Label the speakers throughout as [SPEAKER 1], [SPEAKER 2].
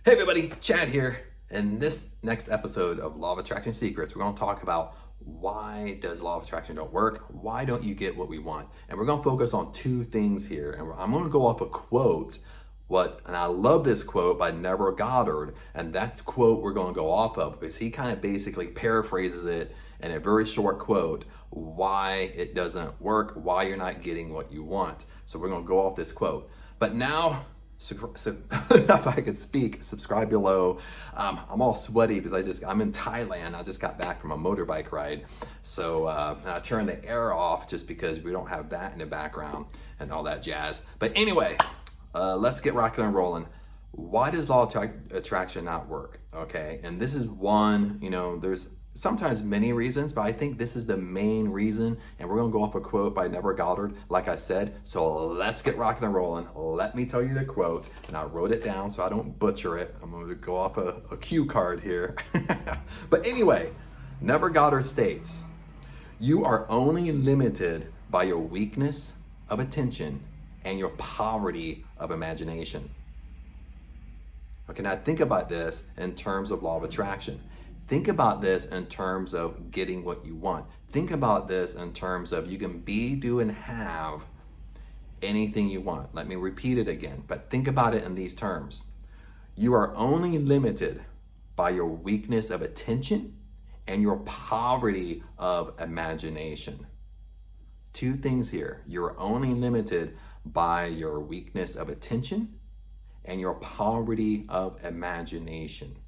[SPEAKER 1] Hey everybody, Chad here. In this next episode of Law of Attraction Secrets, we're going to talk about why does Law of Attraction don't work? Why don't you get what we want? And we're going to focus on two things here. And I'm going to go off a quote, and I love this quote by Neville Goddard. And that's the quote we're going to go off of because he kind of basically paraphrases it in a very short quote, why it doesn't work, why you're not getting what you want. So we're going to go off this quote. But now, so if I could speak, subscribe below. I'm all sweaty because I'm in Thailand. I just got back from a motorbike ride. So I turned the air off just because we don't have that in the background and all that jazz. But anyway, let's get rocking and rolling. Why does law of attraction not work? Okay, and this is one, there's sometimes many reasons, but I think this is the main reason, and we're gonna go off a quote by Neville Goddard, like I said. So let's get rocking and rolling. Let me tell you the quote, and I wrote it down so I don't butcher it. I'm gonna go off a cue card here. But anyway, Neville Goddard states, you are only limited by your weakness of attention and your poverty of imagination. Okay, now think about this in terms of law of attraction. Think about this in terms of getting what you want. Think about this in terms of you can be, do, and have anything you want. Let me repeat it again, but think about it in these terms. You are only limited by your weakness of attention and your poverty of imagination. Two things here. You're only limited by your weakness of attention and your poverty of imagination.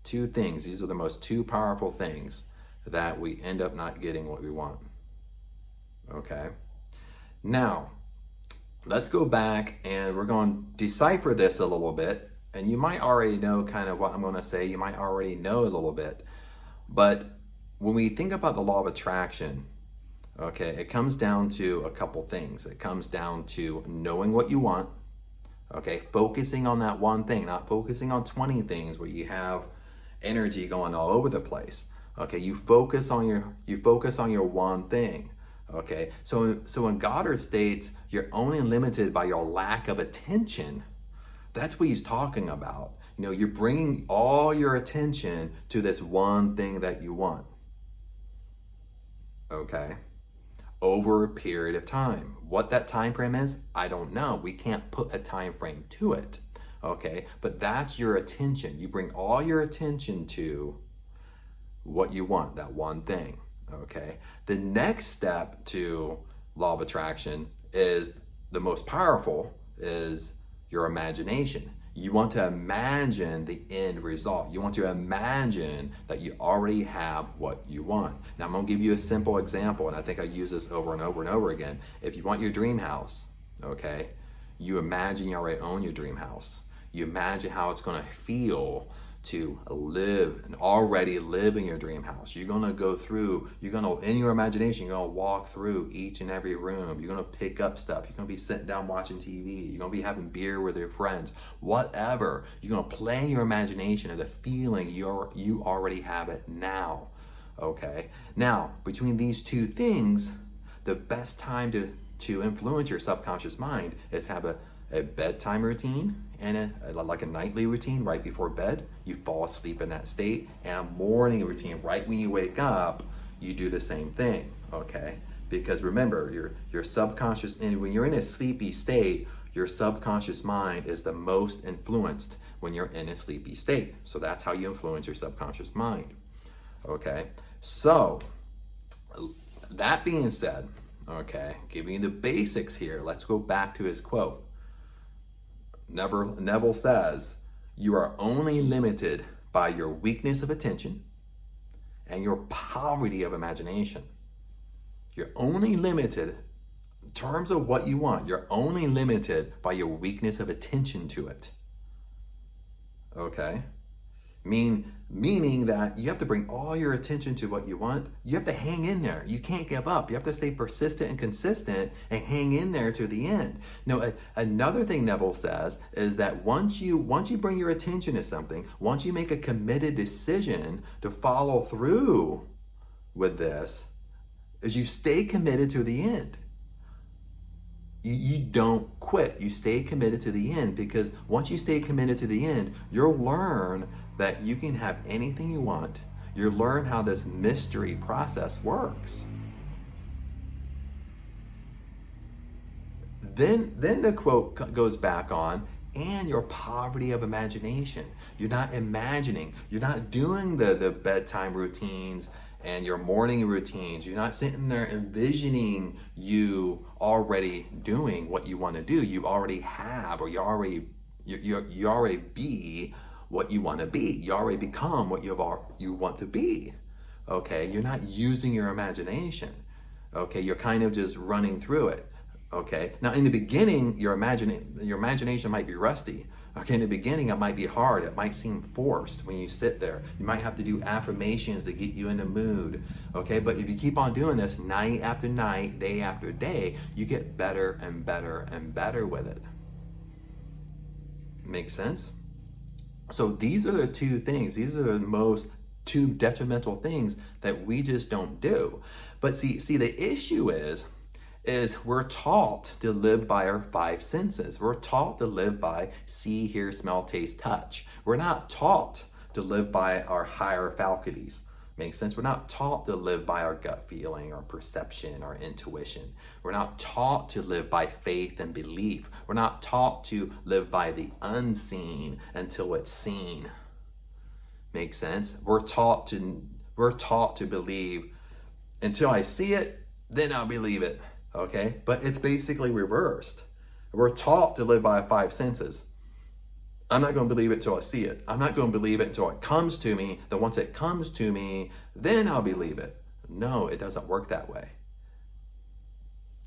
[SPEAKER 1] Two things. These are the most two powerful things that we end up not getting what we want. Okay. Now, let's go back and we're going to decipher this a little bit. And you might already know kind of what I'm going to say. You might already know a little bit. But when we think about the law of attraction, okay, it comes down to a couple things. It comes down to knowing what you want. Okay, focusing on that one thing, not focusing on 20 things where you have energy going all over the place. Okay, you focus on your one thing. Okay, so when Goddard states you're only limited by your lack of attention, that's what he's talking about. You're bringing all your attention to this one thing that you want. Okay, over a period of time. What that time frame is, I don't know. We can't put a time frame to it. Okay, but that's your attention. You bring all your attention to what you want, that one thing. Okay, the next step to law of attraction is the most powerful, is your imagination. You want to imagine the end result. You want to imagine that you already have what you want. Now I'm going to give you a simple example, and I think I use this over and over and over again. If you want your dream house, okay, you imagine you already own your dream house. You imagine how it's going to feel to already live in your dream house. You're going to in your imagination, you're going to walk through each and every room. You're going to pick up stuff. You're going to be sitting down watching TV. You're going to be having beer with your friends. Whatever. You're going to play in your imagination of the feeling you already have it now. Okay? Now, between these two things, the best time to influence your subconscious mind is have a bedtime routine and like a nightly routine right before bed. You fall asleep in that state, and a morning routine right when you wake up, you do the same thing. Okay, because remember, your subconscious, and when you're in a sleepy state, your subconscious mind is the most influenced when you're in a sleepy state. So that's how you influence your subconscious mind. Okay, so that being said, okay, giving you the basics here, let's go back to his quote. Neville says, you are only limited by your weakness of attention and your poverty of imagination. You're only limited in terms of what you want. You're only limited by your weakness of attention to it. Okay? Meaning that you have to bring all your attention to what you want. You have to hang in there. You can't give up. You have to stay persistent and consistent and hang in there to the end. Now, another thing Neville says is that once you bring your attention to something, once you make a committed decision to follow through with this, is you stay committed to the end. You don't quit. You stay committed to the end, because once you stay committed to the end, you'll learn that you can have anything you want. You'll learn how this mystery process works. Then the quote goes back on, and your poverty of imagination. You're not imagining. You're not doing the bedtime routines and your morning routines. You're not sitting there envisioning you already doing what you want to do. You already have, or you already be what you want to be. You already become what you want to be. Okay, you're not using your imagination. Okay, you're kind of just running through it. Okay, now in the beginning, your imagination might be rusty. Okay, in the beginning, it might be hard. It might seem forced when you sit there. You might have to do affirmations to get you in the mood. Okay, but if you keep on doing this night after night, day after day, you get better and better and better with it. Make sense? So these are the two things. These are the two detrimental things that we just don't do. But see, the issue is we're taught to live by our five senses. We're taught to live by see, hear, smell, taste, touch. We're not taught to live by our higher faculties. Makes sense? We're not taught to live by our gut feeling, our perception, our intuition. We're not taught to live by faith and belief. We're not taught to live by the unseen until it's seen. Makes sense? We're taught to believe until I see it, then I'll believe it. Okay, but it's basically reversed. We're taught to live by five senses. I'm not going to believe it till I see it. I'm not going to believe it until it comes to me. Then once it comes to me, then I'll believe it. No, it doesn't work that way.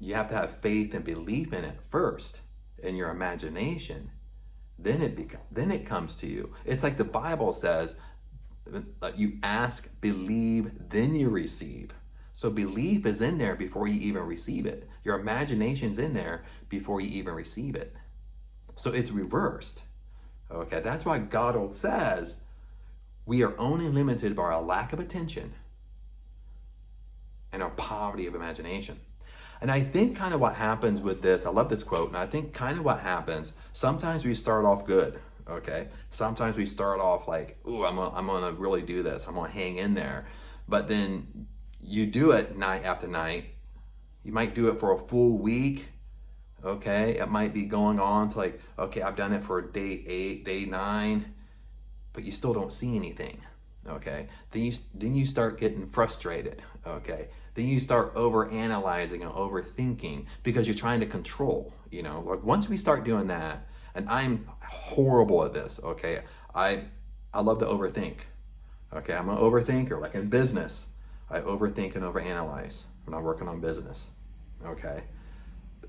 [SPEAKER 1] You have to have faith and belief in it first, in your imagination. Then it comes to you. It's like the Bible says, you ask, believe, then you receive. So belief is in there before you even receive it. Your imagination's in there before you even receive it. So it's reversed. Okay, that's why Goddard says we are only limited by our lack of attention and our poverty of imagination. And I think kind of what happens with this, I love this quote, and I think kind of what happens, sometimes we start off good, okay? Sometimes we start off like, ooh, I'm gonna really do this. I'm gonna hang in there. But then you do it night after night. You might do it for a full week. Okay, it might be going on to like, okay, I've done it for day 8, day 9, but you still don't see anything. Okay, then you start getting frustrated. Okay, then you start overanalyzing and overthinking because you're trying to control. You know, like once we start doing that, and I'm horrible at this. Okay, I love to overthink. Okay, I'm an overthinker. Like in business, I overthink and overanalyze when I'm working on business. Okay.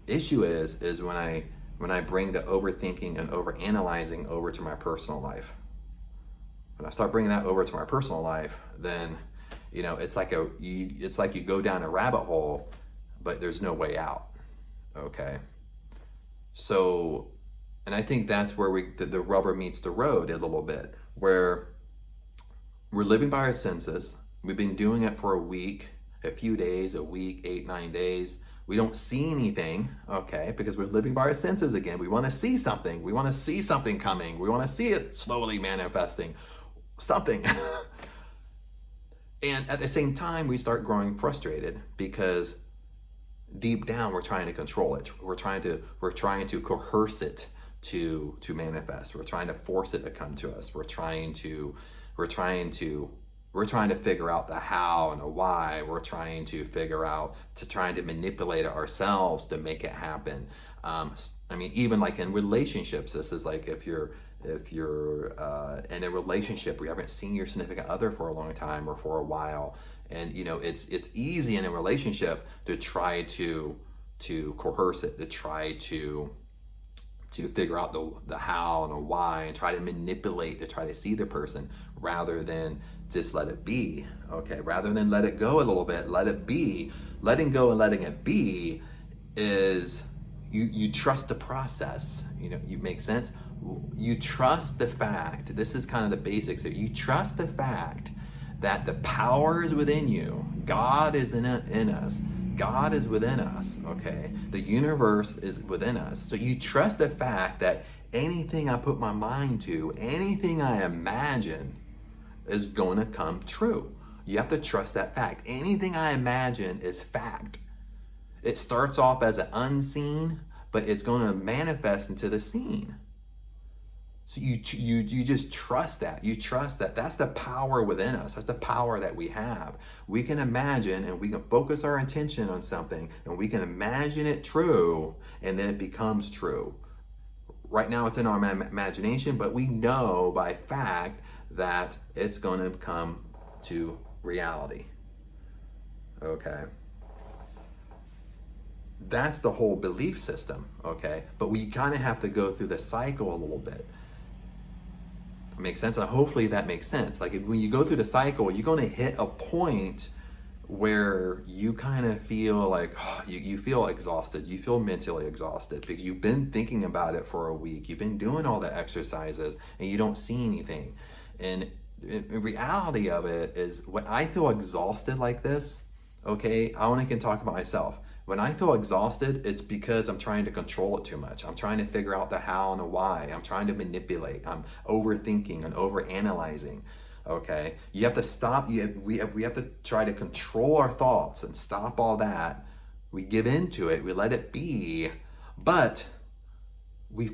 [SPEAKER 1] The issue is when I bring the overthinking and overanalyzing over to my personal life. When I start bringing that over to my personal life, then it's like you go down a rabbit hole, but there's no way out. Okay. So, and I think that's where the rubber meets the road a little bit, where we're living by our senses. We've been doing it for a week, a few days, a week, 8, 9 days. We don't see anything, okay, because we're living by our senses again. We want to see something. We want to see something coming. We want to see it slowly manifesting, something. And at the same time, we start growing frustrated because deep down we're trying to control it. We're trying to coerce it to manifest. We're trying to force it to come to us. We're trying to figure out the how and the why. We're trying to manipulate it ourselves to make it happen. I mean, even like in relationships, this is like if you're in a relationship where you haven't seen your significant other for a long time or for a while, and it's easy in a relationship to try to coerce it, to try to figure out the how and the why, and try to manipulate to try to see the person rather than just let it be. Okay, rather than let it go a little bit, let it be. Letting go and letting it be is you trust the process. You make sense. You trust the fact. This is kind of the basics here. You trust the fact that the power is within you. God is in us. God is within us, okay? The universe is within us. So you trust the fact that anything I put my mind to, anything I imagine is going to come true. You have to trust that fact. Anything I imagine is fact. It starts off as an unseen, but it's going to manifest into the seen. So you just trust that. You trust that. That's the power within us. That's the power that we have. We can imagine and we can focus our attention on something and we can imagine it true and then it becomes true. Right now it's in our imagination, but we know by fact that it's going to come to reality. Okay. That's the whole belief system, okay? But we kind of have to go through the cycle a little bit. Makes sense? And hopefully that makes sense. Like when you go through the cycle, you're going to hit a point where you kind of feel like you feel exhausted. You feel mentally exhausted because you've been thinking about it for a week. You've been doing all the exercises and you don't see anything. And the reality of it is when I feel exhausted like this, okay, I only can talk about myself. When I feel exhausted, it's because I'm trying to control it too much. I'm trying to figure out the how and the why. I'm trying to manipulate. I'm overthinking and overanalyzing. Okay, you have to stop. We have to try to control our thoughts and stop all that. We give into it. We let it be, but we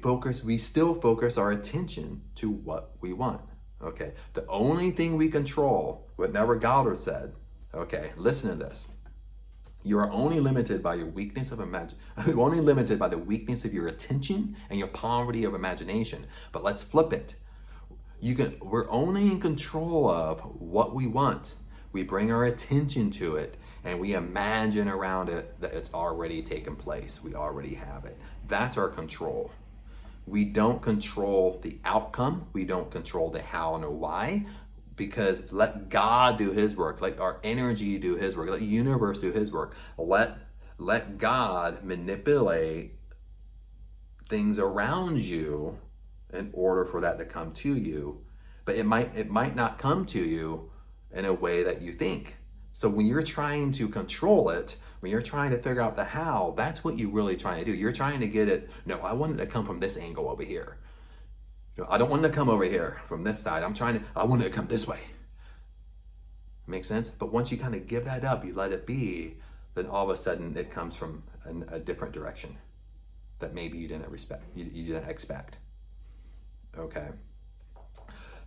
[SPEAKER 1] still focus our attention to what we want. Okay, the only thing we control, what Neville Goddard said. Okay, listen to this. You are only limited by your weakness of You're only limited by the weakness of your attention and your poverty of imagination. But let's flip it. We're only in control of what we want. We bring our attention to it and we imagine around it that it's already taken place. We already have it. That's our control. We don't control the outcome. We don't control the how and the why. Because let God do his work, let our energy do his work, let the universe do his work. Let God manipulate things around you in order for that to come to you. But it might not come to you in a way that you think. So when you're trying to control it, when you're trying to figure out the how, that's what you're really trying to do. You're trying to get it, no, I want it to come from this angle over here. I don't want it to come over here from this side. I want it to come this way. Makes sense? But once you kind of give that up, you let it be, then all of a sudden it comes from a different direction that maybe you didn't expect. Okay.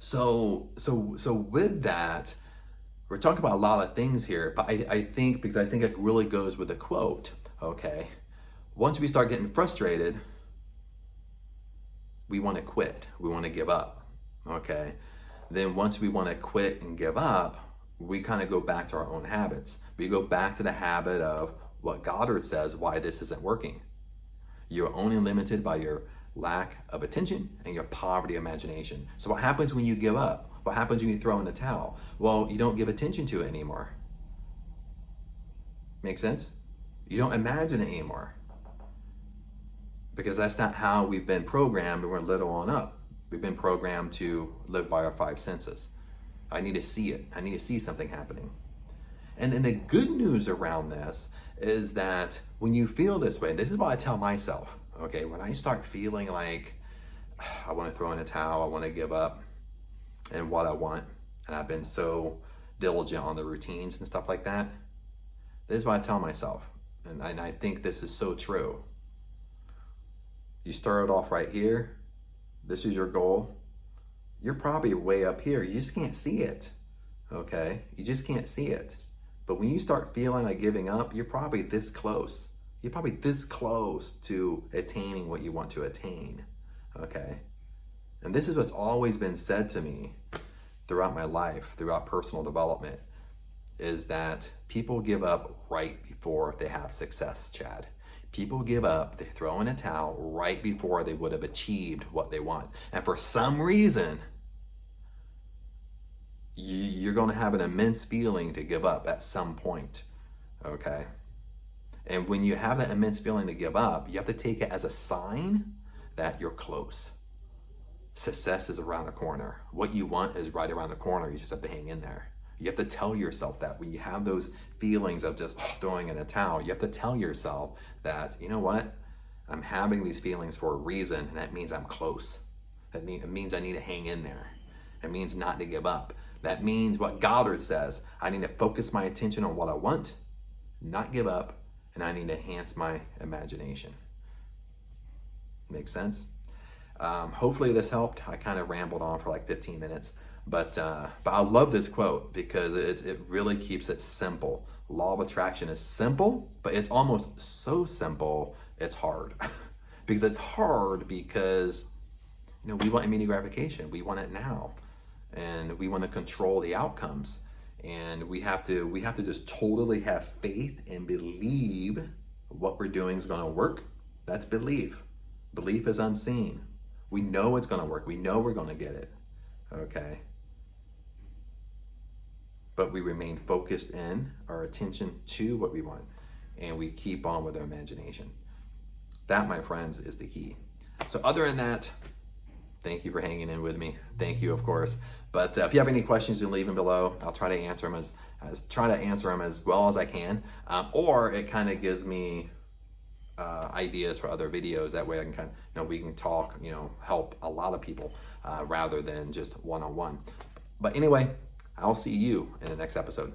[SPEAKER 1] So with that, we're talking about a lot of things here, but I think it really goes with the quote. Okay. Once we start getting frustrated, we want to quit. We want to give up. Okay. Then once we want to quit and give up, we kind of go back to our own habits. We go back to the habit of what Goddard says, why this isn't working. You're only limited by your lack of attention and your poverty of imagination. So what happens when you give up? What happens when you throw in the towel? Well, you don't give attention to it anymore. Make sense? You don't imagine it anymore. Because that's not how we've been programmed when we're little on up. We've been programmed to live by our five senses. I need to see it. I need to see something happening. And then the good news around this is that when you feel this way, this is what I tell myself, okay? When I start feeling like I want to throw in a towel, I want to give up and what I want, and I've been so diligent on the routines and stuff like that, this is what I tell myself. And I think this is so true. You started off right here. This is your goal. You're probably way up here. You just can't see it, okay? You just can't see it. But when you start feeling like giving up, you're probably this close. You're probably this close to attaining what you want to attain, okay? And this is what's always been said to me throughout my life, throughout personal development, is that people give up right before they have success, Chad. People give up, they throw in a towel right before they would have achieved what they want. And for some reason, you're going to have an immense feeling to give up at some point, okay? And when you have that immense feeling to give up, you have to take it as a sign that you're close. Success is around the corner. What you want is right around the corner. You just have to hang in there. You have to tell yourself that when you have those feelings of just throwing in a towel, you have to tell yourself that, you know what? I'm having these feelings for a reason, and that means I'm close. It means I need to hang in there. It means not to give up. That means what Goddard says, I need to focus my attention on what I want, not give up, and I need to enhance my imagination. Makes sense? Hopefully this helped. I kind of rambled on for like 15 minutes, but I love this quote because it really keeps it simple. Law of attraction is simple, but it's almost so simple it's hard. Because it's hard because we want immediate gratification. We want it now, and we want to control the outcomes. And we have to just totally have faith and believe what we're doing is going to work. That's belief. Belief is unseen. We know it's going to work. We know we're going to get it. Okay. But we remain focused in our attention to what we want, and we keep on with our imagination. That, my friends, is the key. So other than that, thank you for hanging in with me. Thank you, of course. But if you have any questions, you can leave them below. I'll try to answer them as well as I can. Or it kind of gives me ideas for other videos. That way I can we can talk, help a lot of people rather than just one-on-one. But anyway, I'll see you in the next episode.